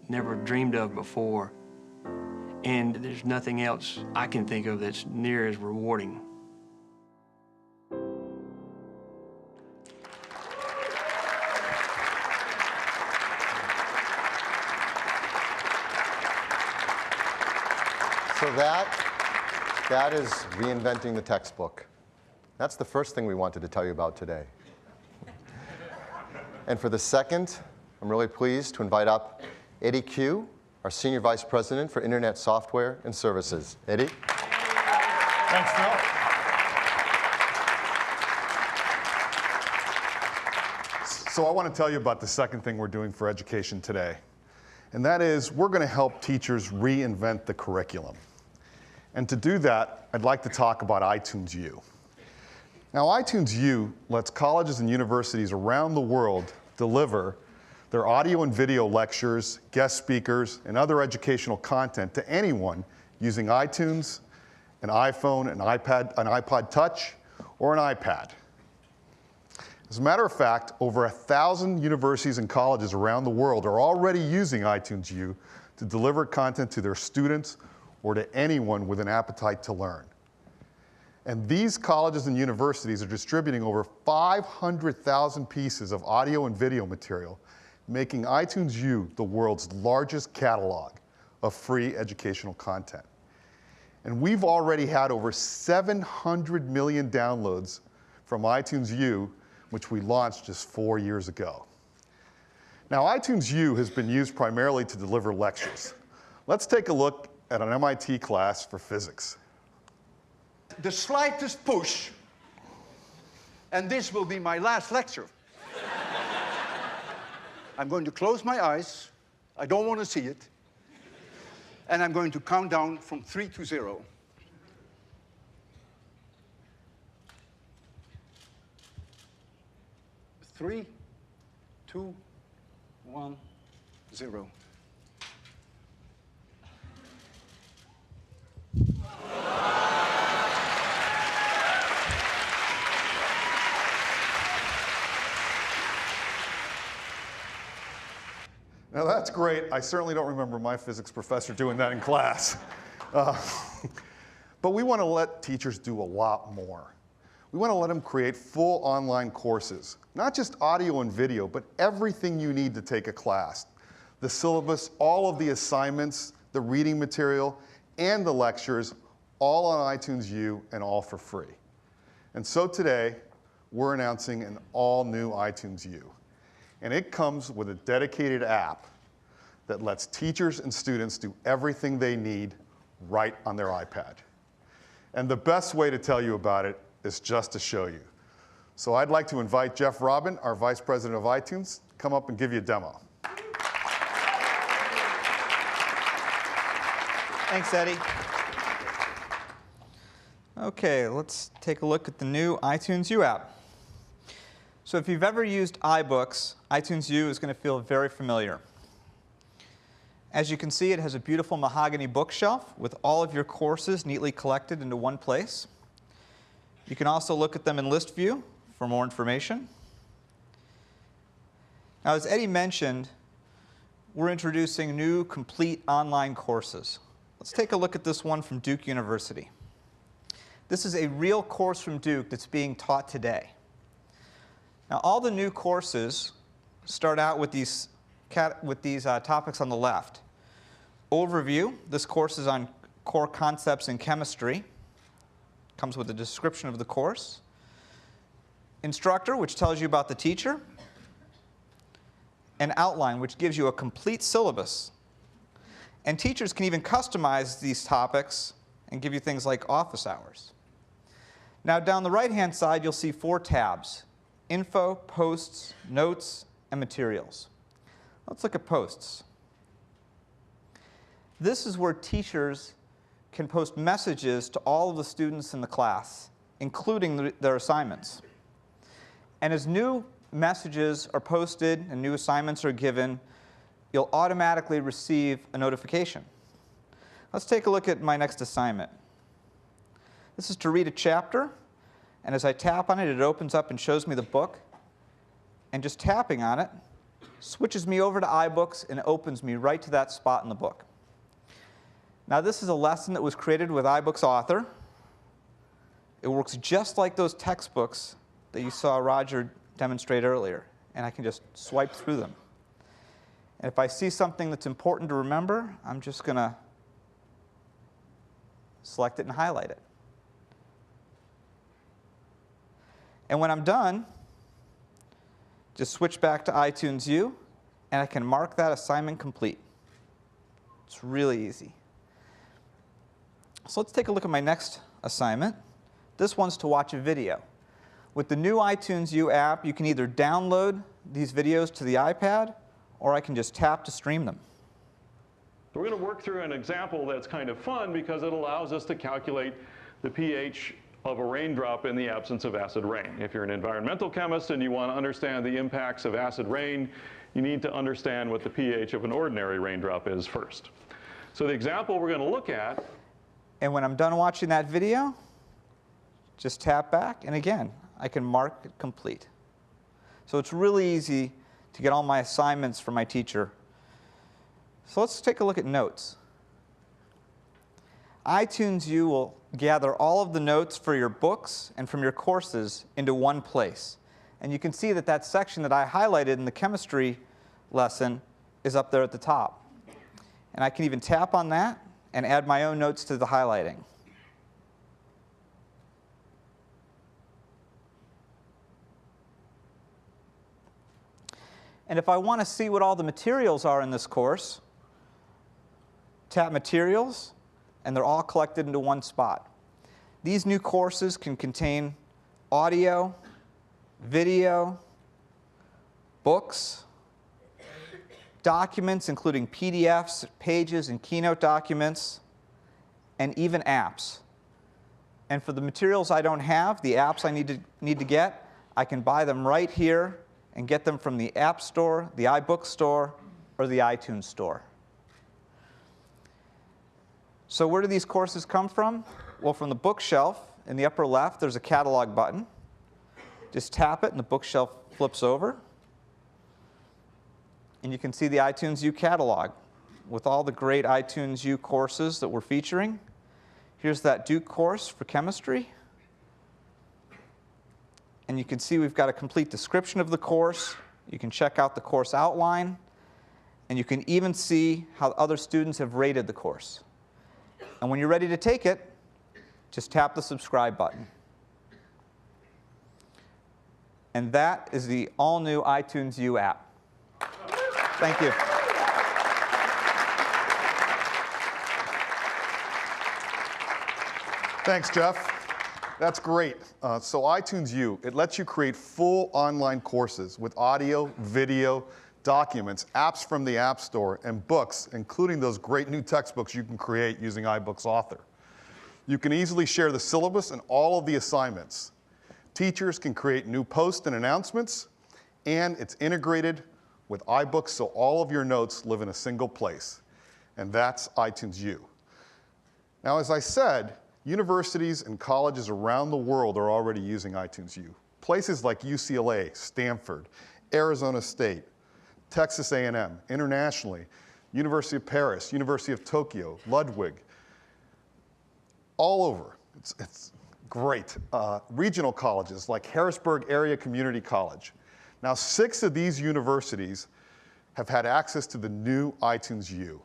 never dreamed of before. And there's nothing else I can think of that's near as rewarding. So that is reinventing the textbook. That's the first thing we wanted to tell you about today. And for the second, I'm really pleased to invite up Eddie Q, our Senior Vice President for Internet Software and Services. Eddie? Thanks, Phil. So I want to tell you about the second thing we're doing for education today. And that is, we're going to help teachers reinvent the curriculum. And to do that, I'd like to talk about iTunes U. Now, iTunes U lets colleges and universities around the world deliver their audio and video lectures, guest speakers, and other educational content to anyone using iTunes, an iPhone, an iPod Touch, or an iPad. As a matter of fact, over 1,000 universities and colleges around the world are already using iTunes U to deliver content to their students or to anyone with an appetite to learn. And these colleges and universities are distributing over 500,000 pieces of audio and video material, making iTunes U the world's largest catalog of free educational content. And we've already had over 700 million downloads from iTunes U, which we launched just 4 years ago. Now, iTunes U has been used primarily to deliver lectures. Let's take a look at an MIT class for physics. The slightest push, and this will be my last lecture. I'm going to close my eyes. I don't want to see it. And I'm going to count down from 3 to 0. 3, 2, 1, 0. Now that's great. I certainly don't remember my physics professor doing that in class. But we want to let teachers do a lot more. We want to let them create full online courses, not just audio and video, but everything you need to take a class. The syllabus, all of the assignments, the reading material, and the lectures, all on iTunes U and all for free. And so today, we're announcing an all-new iTunes U. And it comes with a dedicated app that lets teachers and students do everything they need right on their iPad. And the best way to tell you about it is just to show you. So I'd like to invite Jeff Robin, our Vice President of iTunes, to come up and give you a demo. Thanks, Eddie. Okay, let's take a look at the new iTunes U app. So if you've ever used iBooks, iTunes U is going to feel very familiar. As you can see, it has a beautiful mahogany bookshelf with all of your courses neatly collected into one place. You can also look at them in list view for more information. Now, as Eddie mentioned, we're introducing new complete online courses. Let's take a look at this one from Duke University. This is a real course from Duke that's being taught today. Now, all the new courses start out with these topics on the left. Overview, this course is on core concepts in chemistry. Comes with a description of the course. Instructor, which tells you about the teacher. And outline, which gives you a complete syllabus. And teachers can even customize these topics and give you things like office hours. Now, down the right-hand side, you'll see 4 tabs: Info, Posts, Notes, and Materials. Let's look at Posts. This is where teachers can post messages to all of the students in the class, including their assignments. And as new messages are posted and new assignments are given, you'll automatically receive a notification. Let's take a look at my next assignment. This is to read a chapter, and as I tap on it, it opens up and shows me the book. And just tapping on it switches me over to iBooks and opens me right to that spot in the book. Now, this is a lesson that was created with iBooks Author. It works just like those textbooks that you saw Roger demonstrate earlier, and I can just swipe through them. And if I see something that's important to remember, I'm just going to select it and highlight it. And when I'm done, just switch back to iTunes U, and I can mark that assignment complete. It's really easy. So let's take a look at my next assignment. This one's to watch a video. With the new iTunes U app, you can either download these videos to the iPad, or I can just tap to stream them. We're going to work through an example that's kind of fun because it allows us to calculate the pH of a raindrop in the absence of acid rain. If you're an environmental chemist and you want to understand the impacts of acid rain, you need to understand what the pH of an ordinary raindrop is first. So the example we're going to look at. And when I'm done watching that video, just tap back, and again, I can mark it complete. So it's really easy to get all my assignments from my teacher. So let's take a look at notes. iTunes U will gather all of the notes for your books and from your courses into one place. And you can see that that section that I highlighted in the chemistry lesson is up there at the top. And I can even tap on that and add my own notes to the highlighting. And if I want to see what all the materials are in this course, tap Materials, and they're all collected into one spot. These new courses can contain audio, video, books, documents including PDFs, pages, and Keynote documents, and even apps. And for the materials I don't have, the apps I need to get, I can buy them right here and get them from the App Store, the iBook Store, or the iTunes Store. So where do these courses come from? Well, from the bookshelf in the upper left, there's a catalog button. Just tap it and the bookshelf flips over. And you can see the iTunes U catalog with all the great iTunes U courses that we're featuring. Here's that Duke course for chemistry. And you can see we've got a complete description of the course. You can check out the course outline. And you can even see how other students have rated the course. And when you're ready to take it, just tap the subscribe button. And that is the all-new iTunes U app. Thank you. Thanks, Jeff. That's great. So iTunes U, it lets you create full online courses with audio, video, documents, apps from the App Store, and books, including those great new textbooks you can create using iBooks Author. You can easily share the syllabus and all of the assignments. Teachers can create new posts and announcements, and it's integrated with iBooks so all of your notes live in a single place. and that's iTunes U. Now, as I said, universities and colleges around the world are already using iTunes U. Places like UCLA, Stanford, Arizona State, Texas A&M, internationally, University of Paris, University of Tokyo, Ludwig, all over. It's great. Regional colleges like Harrisburg Area Community College. Now, 6 of these universities have had access to the new iTunes U,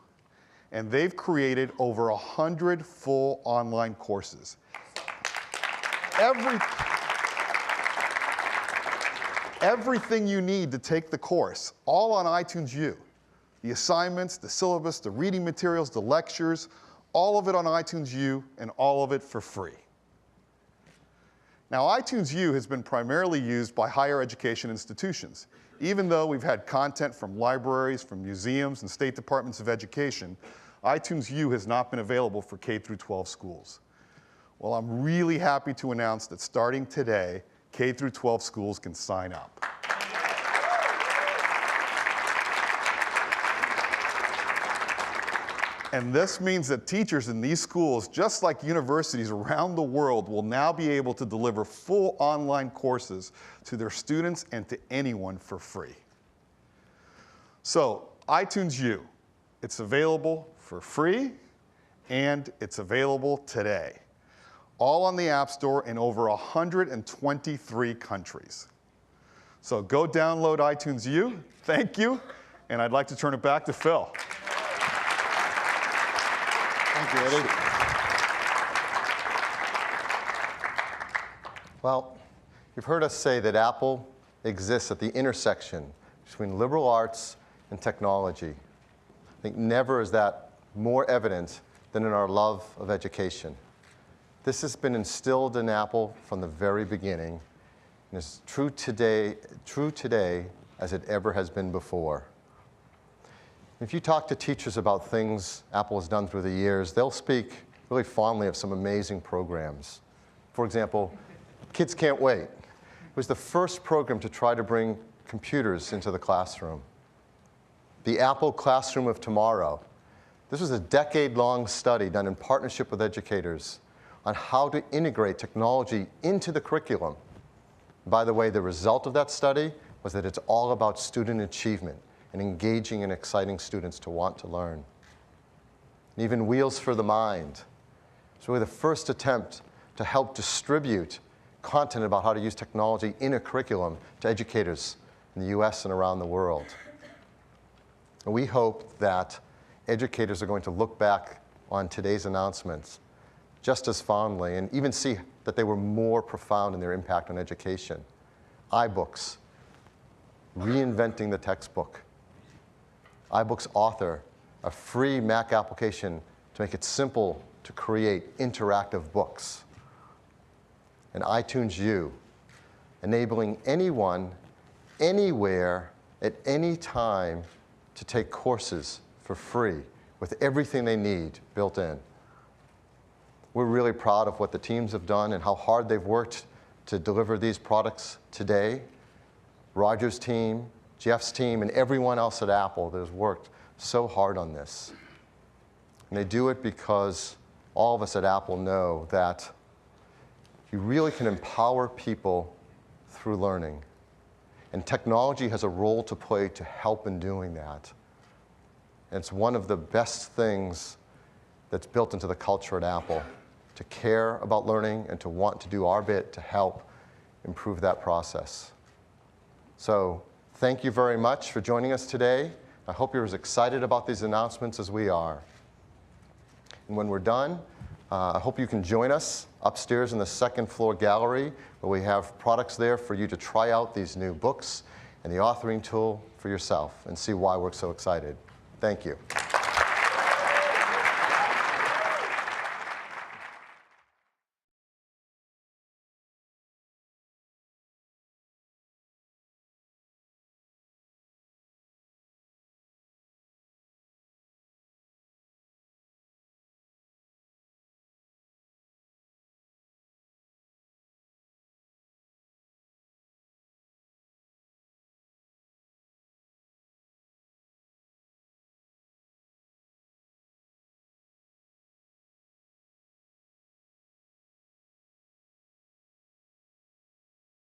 and they've created over 100 full online courses. Everything you need to take the course, all on iTunes U. The assignments, the syllabus, the reading materials, the lectures, all of it on iTunes U, and all of it for free. Now, iTunes U has been primarily used by higher education institutions. Even though we've had content from libraries, from museums, and state departments of education, iTunes U has not been available for K-12 schools. Well, I'm really happy to announce that starting today, K-12 schools can sign up. And this means that teachers in these schools, just like universities around the world, will now be able to deliver full online courses to their students and to anyone for free. So, iTunes U, it's available for free, and it's available today. All on the App Store in over 123 countries. So go download iTunes U. Thank you. And I'd like to turn it back to Phil. Thank you, Eddie. Well, you've heard us say that Apple exists at the intersection between liberal arts and technology. I think never is that more evident than in our love of education. This has been instilled in Apple from the very beginning, and is true today as it ever has been before. If you talk to teachers about things Apple has done through the years, they'll speak really fondly of some amazing programs. For example, Kids Can't Wait. It was the first program to try to bring computers into the classroom. The Apple Classroom of Tomorrow. This was a decade-long study done in partnership with educators on how to integrate technology into the curriculum. By the way, the result of that study was that it's all about student achievement and engaging and exciting students to want to learn. And even Wheels for the Mind. It's really the first attempt to help distribute content about how to use technology in a curriculum to educators in the US and around the world. And we hope that educators are going to look back on today's announcements just as fondly and even see that they were more profound in their impact on education. iBooks, reinventing the textbook. iBooks Author, a free Mac application to make it simple to create interactive books. And iTunes U, enabling anyone, anywhere, at any time to take courses for free with everything they need built in. We're really proud of what the teams have done and how hard they've worked to deliver these products today. Roger's team, Jeff's team, and everyone else at Apple that has worked so hard on this. And they do it because all of us at Apple know that you really can empower people through learning. And technology has a role to play to help in doing that. And it's one of the best things that's built into the culture at Apple, to care about learning and to want to do our bit to help improve that process. So thank you very much for joining us today. I hope you're as excited about these announcements as we are. And when we're done, I hope you can join us upstairs in the second floor gallery, where we have products there for you to try out these new books and the authoring tool for yourself and see why we're so excited. Thank you.